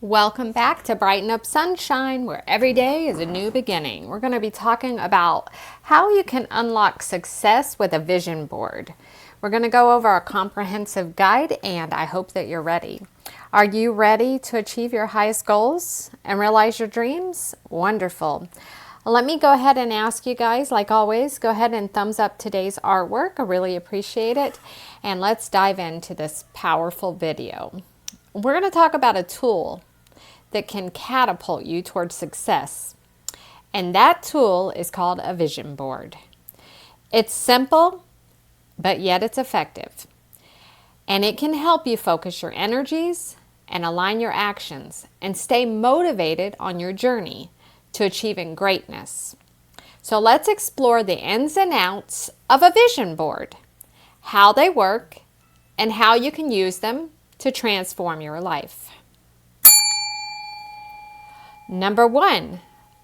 Welcome back to Brighten-Up-Sunshine, where every day is a new beginning. We're going to be talking about how you can unlock success with a vision board. We're going to go over a comprehensive guide, and I hope that you're ready. Are you ready to achieve your highest goals and realize your dreams? Wonderful. Let me go ahead and ask you guys, like always, go ahead and thumbs up today's artwork. I really appreciate it. And let's dive into this powerful video. We're going to talk about a tool that can catapult you towards success. And that tool is called a vision board. It's simple, but yet it's effective. And it can help you focus your energies and align your actions and stay motivated on your journey to achieving greatness. So let's explore the ins and outs of a vision board, how they work, and how you can use them to transform your life. Number 1,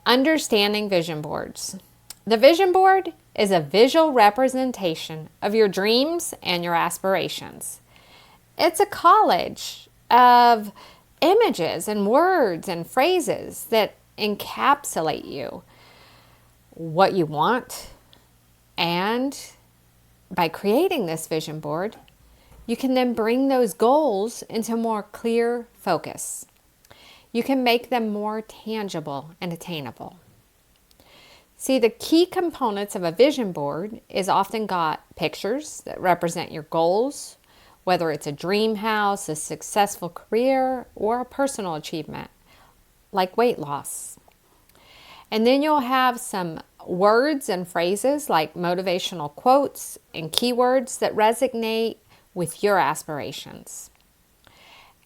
understanding vision boards. The vision board is a visual representation of your dreams and your aspirations. It's a collage of images and words and phrases that encapsulate you, what you want, and by creating this vision board, you can then bring those goals into more clear focus. You can make them more tangible and attainable. See, the key components of a vision board is often got pictures that represent your goals, whether it's a dream house, a successful career, or a personal achievement, like weight loss. And then you'll have some words and phrases like motivational quotes and keywords that resonate with your aspirations.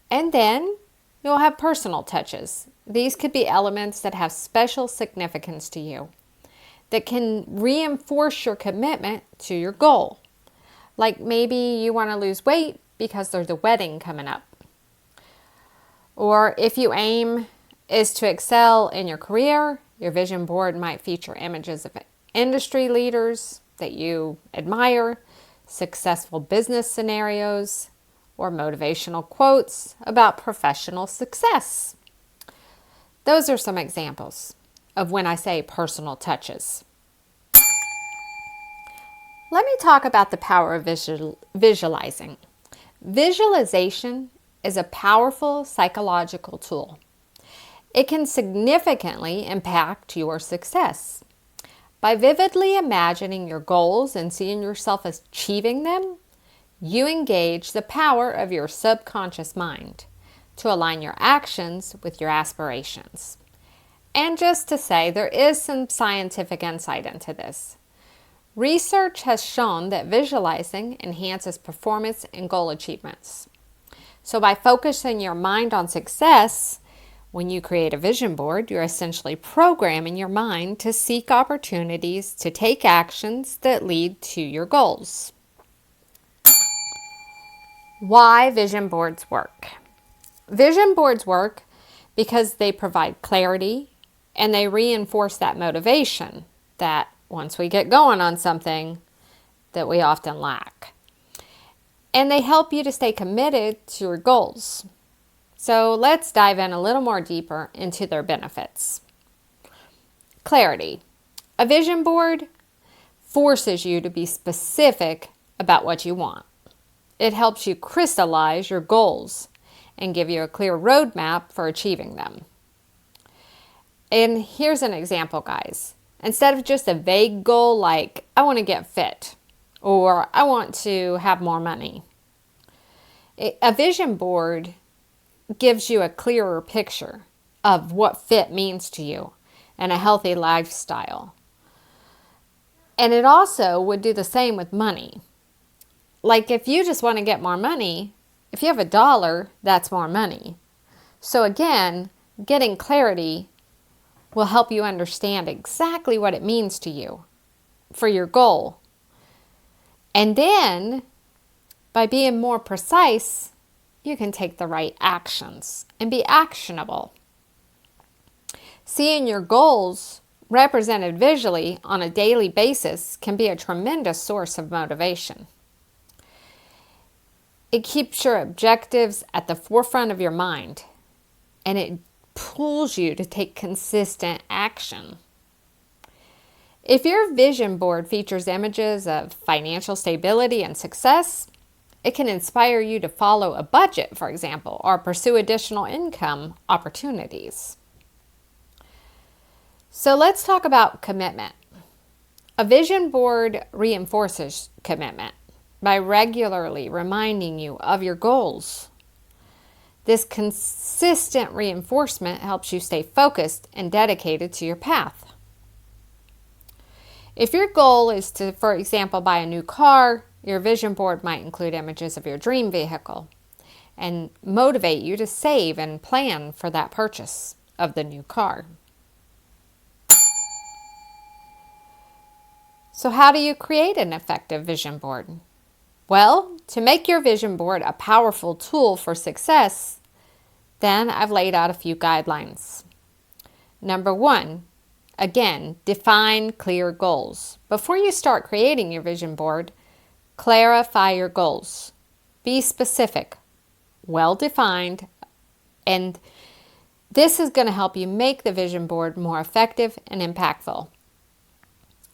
And then you'll have personal touches. These could be elements that have special significance to you, that can reinforce your commitment to your goal. Like maybe you want to lose weight because there's a wedding coming up. Or if your aim is to excel in your career, your vision board might feature images of industry leaders that you admire, successful business scenarios, or motivational quotes about professional success. Those are some examples of when I say personal touches. Let me talk about the power of visualizing. Visualization is a powerful psychological tool. It can significantly impact your success. By vividly imagining your goals and seeing yourself achieving them, you engage the power of your subconscious mind to align your actions with your aspirations. And just to say, there is some scientific insight into this. Research has shown that visualizing enhances performance and goal achievements. So by focusing your mind on success, when you create a vision board, you're essentially programming your mind to seek opportunities to take actions that lead to your goals. Why vision boards work. Vision boards work because they provide clarity and they reinforce that motivation that once we get going on something that we often lack. And they help you to stay committed to your goals. So let's dive in a little more deeper into their benefits. Clarity. A vision board forces you to be specific about what you want. It helps you crystallize your goals and give you a clear roadmap for achieving them. And here's an example, guys. Instead of just a vague goal like, I want to get fit, or I want to have more money, a vision board gives you a clearer picture of what fit means to you and a healthy lifestyle. And it also would do the same with money. Like if you just want to get more money, if you have $1, that's more money. So again, getting clarity will help you understand exactly what it means to you for your goal. And then, by being more precise, you can take the right actions and be actionable. Seeing your goals represented visually on a daily basis can be a tremendous source of motivation. It keeps your objectives at the forefront of your mind and it pulls you to take consistent action. If your vision board features images of financial stability and success, it can inspire you to follow a budget, for example, or pursue additional income opportunities. So let's talk about commitment. A vision board reinforces commitment by regularly reminding you of your goals. This consistent reinforcement helps you stay focused and dedicated to your path. If your goal is to, for example, buy a new car, your vision board might include images of your dream vehicle and motivate you to save and plan for that purchase of the new car. So how do you create an effective vision board? Well, to make your vision board a powerful tool for success, then I've laid out a few guidelines. Number 1, again, define clear goals. Before you start creating your vision board, clarify your goals. Be specific, well-defined, and this is going to help you make the vision board more effective and impactful.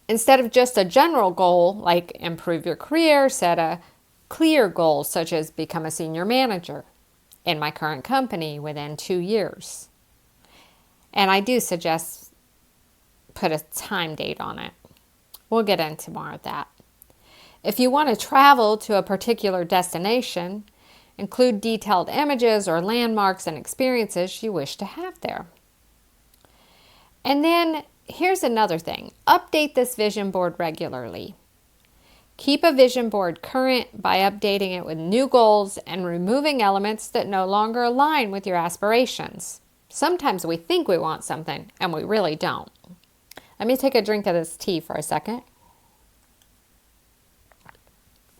Instead of just a general goal like improve your career, set a clear goal such as become a senior manager in my current company within 2 years. And I do suggest put a time date on it. We'll get into more of that. If you want to travel to a particular destination, include detailed images or landmarks and experiences you wish to have there. And then here's another thing. Update this vision board regularly. Keep a vision board current by updating it with new goals and removing elements that no longer align with your aspirations. Sometimes we think we want something and we really don't. Let me take a drink of this tea for a second.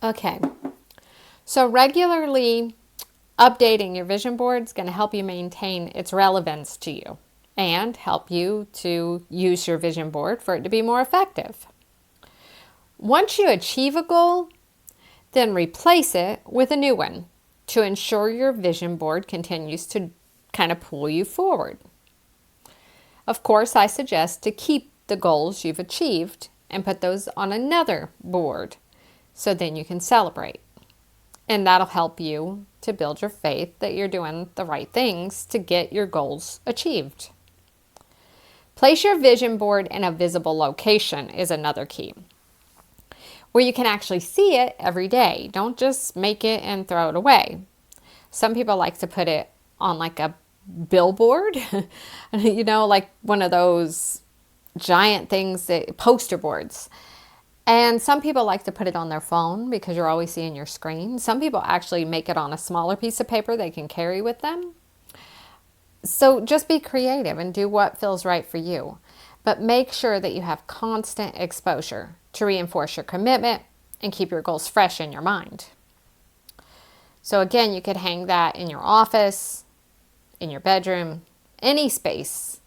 Okay, so regularly updating your vision board is going to help you maintain its relevance to you and help you to use your vision board for it to be more effective. Once you achieve a goal, then replace it with a new one to ensure your vision board continues to kind of pull you forward. Of course, I suggest to keep the goals you've achieved and put those on another board so then you can celebrate. And that'll help you to build your faith that you're doing the right things to get your goals achieved. Place your vision board in a visible location is another key, where you can actually see it every day. Don't just make it and throw it away. Some people like to put it on like a billboard, like one of those giant things, poster boards. And some people like to put it on their phone because you're always seeing your screen. Some people actually make it on a smaller piece of paper they can carry with them. So just be creative and do what feels right for you. But make sure that you have constant exposure to reinforce your commitment and keep your goals fresh in your mind. So again, you could hang that in your office, in your bedroom, any space,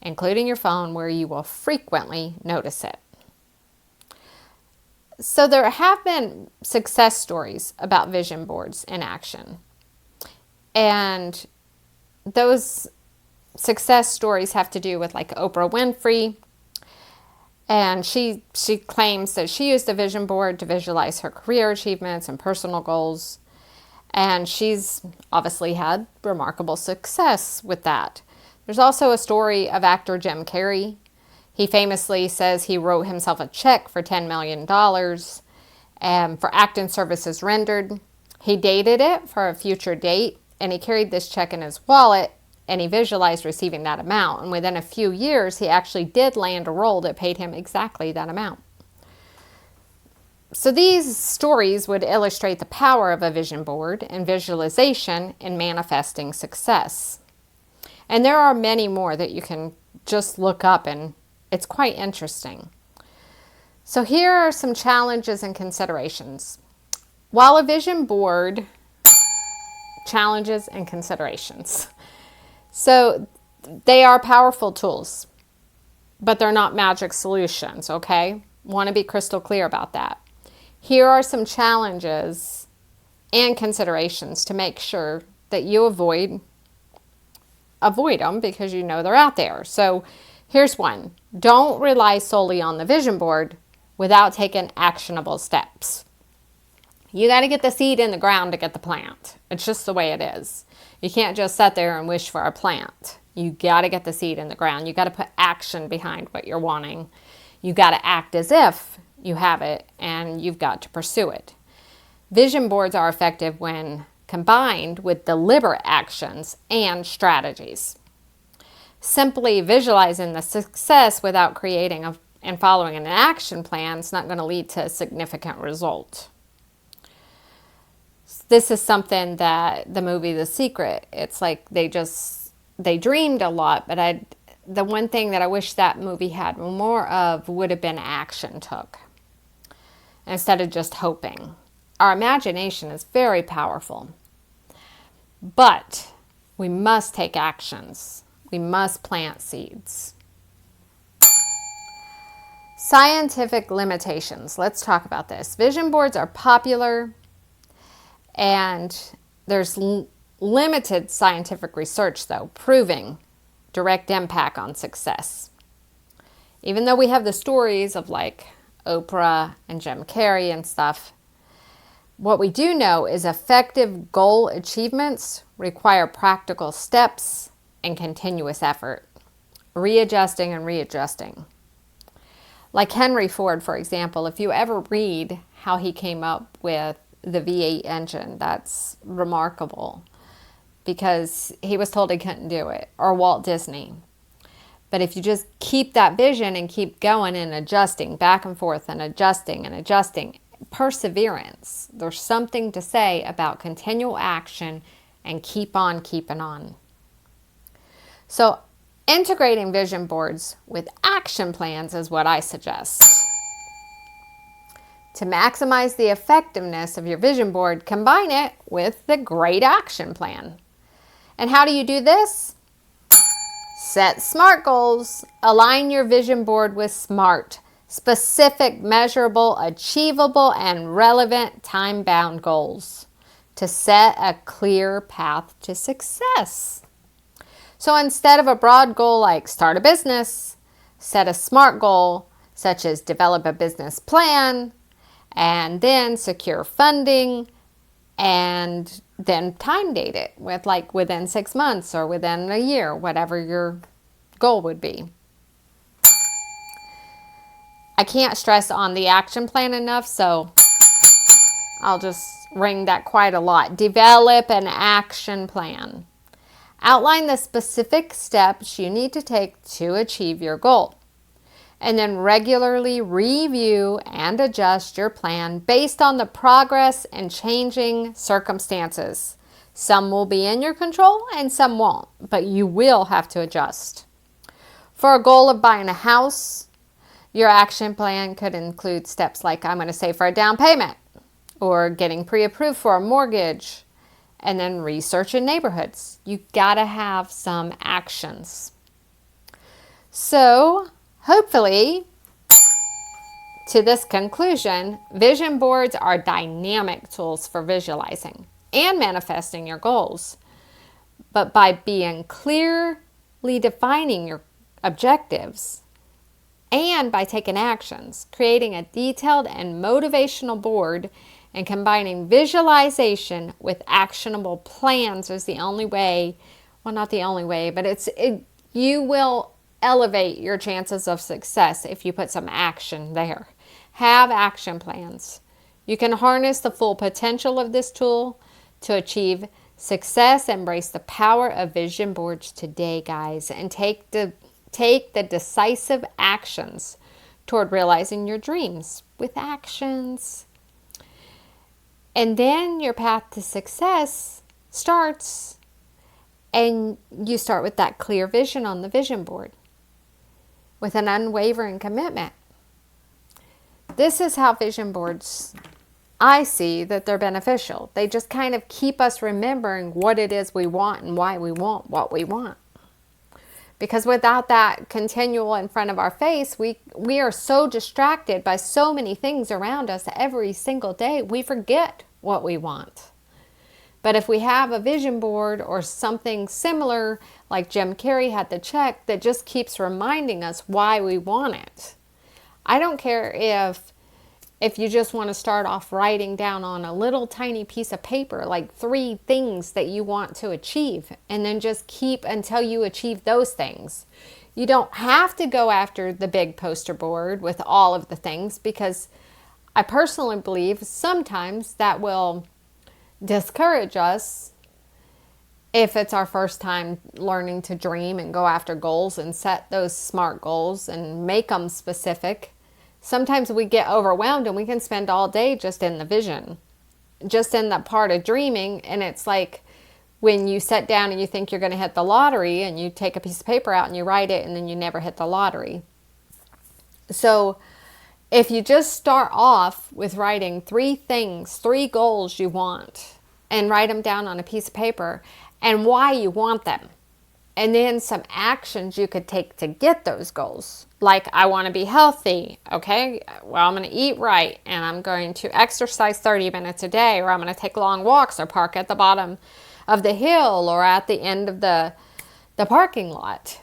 including your phone, where you will frequently notice it. So there have been success stories about vision boards in action. And those success stories have to do with like Oprah Winfrey. And she claims that she used a vision board to visualize her career achievements and personal goals. And she's obviously had remarkable success with that. There's also a story of actor Jim Carrey. He famously says he wrote himself a check for $10 million for acting services rendered. He dated it for a future date, and he carried this check in his wallet, and he visualized receiving that amount. And within a few years, he actually did land a role that paid him exactly that amount. So these stories would illustrate the power of a vision board and visualization in manifesting success. And there are many more that you can just look up, and it's quite interesting. So here are some challenges and considerations. While a vision board, challenges and considerations. So they are powerful tools, but they're not magic solutions, okay? Want to be crystal clear about that. Here are some challenges and considerations to make sure that you avoid avoid them because you know they're out there. So here's one. Don't rely solely on the vision board without taking actionable steps. You got to get the seed in the ground to get the plant. It's just the way it is. You can't just sit there and wish for a plant. You got to get the seed in the ground. You got to put action behind what you're wanting. You got to act as if you have it, and you've got to pursue it. Vision boards are effective when combined with deliberate actions and strategies. Simply visualizing the success without creating and following an action plan is not going to lead to a significant result. This is something that the movie The Secret, it's like they dreamed a lot, but the one thing that I wish that movie had more of would have been action took instead of just hoping. Our imagination is very powerful, but we must take actions. We must plant seeds. Scientific limitations. Let's talk about this. Vision boards are popular, and there's limited scientific research, though, proving direct impact on success. Even though we have the stories of like Oprah and Jim Carrey and stuff, what we do know is effective goal achievements require practical steps and continuous effort, readjusting and readjusting. Like Henry Ford, for example, if you ever read how he came up with the V8 engine, that's remarkable because he was told he couldn't do it, or Walt Disney. But if you just keep that vision and keep going and adjusting back and forth and adjusting, perseverance, there's something to say about continual action and keep on keeping on. So integrating vision boards with action plans is what I suggest. To maximize the effectiveness of your vision board, combine it with the great action plan. And how do you do this? Set SMART goals. Align your vision board with SMART. Specific, measurable, achievable, and relevant time-bound goals to set a clear path to success. So instead of a broad goal like start a business, set a SMART goal such as develop a business plan, and then secure funding, and then time date it with like within 6 months or within a year, whatever your goal would be. I can't stress on the action plan enough, so I'll just ring that quite a lot. Develop an action plan. Outline the specific steps you need to take to achieve your goal. And then regularly review and adjust your plan based on the progress and changing circumstances. Some will be in your control and some won't, but you will have to adjust. For a goal of buying a house, your action plan could include steps like I'm going to save for a down payment or getting pre-approved for a mortgage and then researching neighborhoods. You got to have some actions. So, hopefully, to this conclusion, vision boards are dynamic tools for visualizing and manifesting your goals. But by being clearly defining your objectives and by taking actions, creating a detailed and motivational board and combining visualization with actionable plans is the only way, well, not the only way, but you will elevate your chances of success if you put some action there. Have action plans. You can harness the full potential of this tool to achieve success. Embrace the power of vision boards today, guys, and take the decisive actions toward realizing your dreams with actions. And then your path to success starts, and you start with that clear vision on the vision board with an unwavering commitment. This is how vision boards, I see that they're beneficial. They just kind of keep us remembering what it is we want and why we want what we want. Because without that continual in front of our face, we are so distracted by so many things around us every single day, we forget what we want. But if we have a vision board or something similar, like Jim Carrey had the check, that just keeps reminding us why we want it. I don't care if you just want to start off writing down on a little tiny piece of paper, like 3 things that you want to achieve, and then just keep until you achieve those things. You don't have to go after the big poster board with all of the things, because I personally believe sometimes that will discourage us if it's our first time learning to dream and go after goals and set those SMART goals and make them specific. Sometimes we get overwhelmed and we can spend all day just in the vision, just in that part of dreaming. And it's like when you sit down and you think you're going to hit the lottery and you take a piece of paper out and you write it and then you never hit the lottery. So if you just start off with writing 3 things, 3 goals you want, and write them down on a piece of paper and why you want them, and then some actions you could take to get those goals. Like, I want to be healthy. Okay, well, I'm going to eat right, and I'm going to exercise 30 minutes a day, or I'm going to take long walks or park at the bottom of the hill or at the end of the parking lot.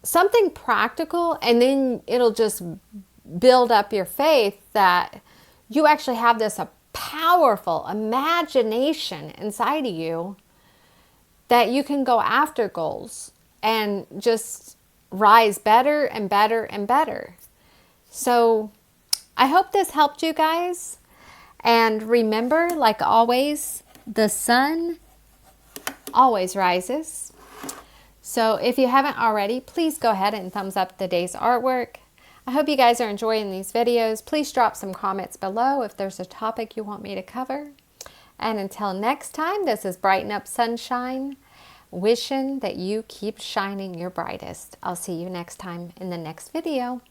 Something practical, and then it'll just build up your faith that you actually have this a powerful imagination inside of you that you can go after goals and just rise better and better and better. So I hope this helped you guys. And remember, like always, the sun always rises. So if you haven't already, please go ahead and thumbs up today's artwork. I hope you guys are enjoying these videos. Please drop some comments below if there's a topic you want me to cover. And until next time, this is Brighten-Up-Sunshine, wishing that you keep shining your brightest. I'll see you next time in the next video.